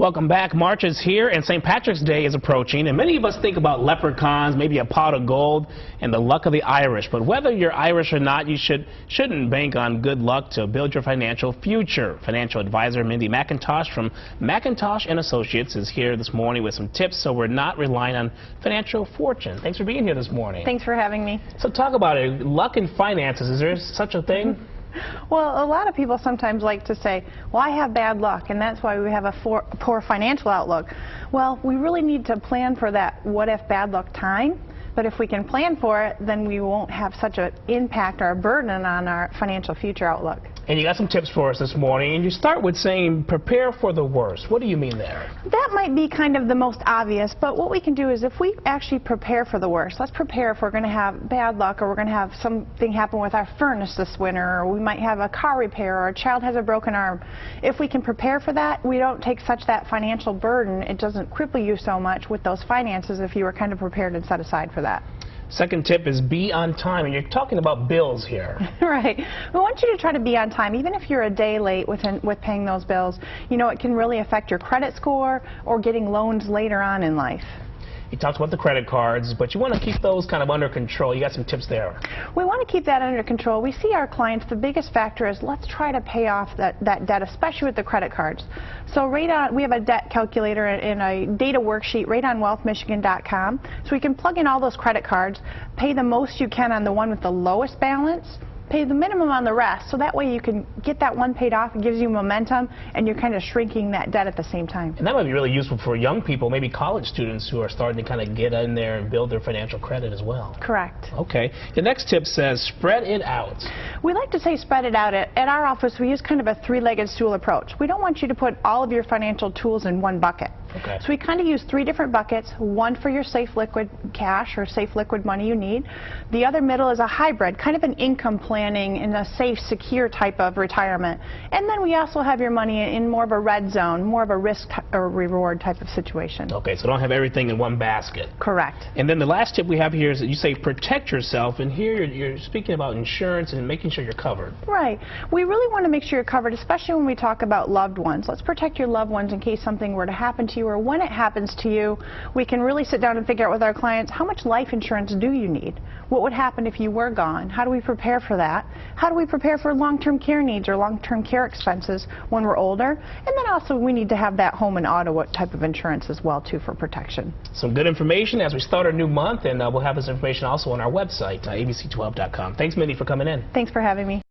Welcome back. March is here and St. Patrick's Day is approaching, and many of us think about leprechauns, maybe a pot of gold, and the luck of the Irish. But whether you're Irish or not, you shouldn't bank on good luck to build your financial future. Financial advisor Mindy McIntosh from McIntosh & Associates is here this morning with some tips so we're not relying on financial fortune. Thanks for being here this morning. Thanks for having me. So talk about it. Luck in finances. Is there such a thing? Well, a lot of people sometimes like to say, well, I have bad luck, and that's why we have a poor financial outlook. Well, we really need to plan for that what-if bad luck time. But if we can plan for it, then we won't have such an impact or a burden on our financial future outlook. And you got some tips for us this morning, and you start with saying prepare for the worst. What do you mean there? That might be kind of the most obvious, but what we can do is if we actually prepare for the worst, let's prepare if we're going to have bad luck or we're going to have something happen with our furnace this winter, or we might have a car repair or a child has a broken arm. If we can prepare for that, we don't take such that financial burden. It doesn't cripple you so much with those finances if you were kind of prepared and set aside for that. Second tip is be on time, and you're talking about bills here. Right. We want you to try to be on time, even if you're a day late with paying those bills. You know, it can really affect your credit score or getting loans later on in life. You talked about the credit cards, but you want to keep those kind of under control. You got some tips there. We want to keep that under control. We see our clients, the biggest factor is let's try to pay off that debt, especially with the credit cards. So we have a debt calculator and a data worksheet right on wealthmichigan.com. So we can plug in all those credit cards, pay the most you can on the one with the lowest balance, pay the minimum on the rest, so that way you can get that one paid off. It gives you momentum, and you're kind of shrinking that debt at the same time. And that might be really useful for young people, maybe college students who are starting to kind of get in there and build their financial credit as well. Correct. Okay. The next tip says spread it out. We like to say spread it out. At our office, we use kind of a three-legged stool approach. We don't want you to put all of your financial tools in one bucket. Okay. So we kind of use three different buckets, one for your safe liquid cash or safe liquid money you need. The other middle is a hybrid, kind of an income planning in a safe, secure type of retirement. And then we also have your money in more of a red zone, more of a risk or reward type of situation. Okay, so don't have everything in one basket. Correct. And then the last tip we have here is that you say protect yourself, and here you're speaking about insurance and making sure you're covered. Right. We really want to make sure you're covered, especially when we talk about loved ones. Let's protect your loved ones in case something were to happen to you, or when it happens to you, we can really sit down and figure out with our clients, how much life insurance do you need? What would happen if you were gone? How do we prepare for that? How do we prepare for long-term care needs or long-term care expenses when we're older? And then also we need to have that home and auto type of insurance as well too for protection. Some good information as we start our new month, and we'll have this information also on our website, abc12.com. Thanks, Mindy, for coming in. Thanks for having me.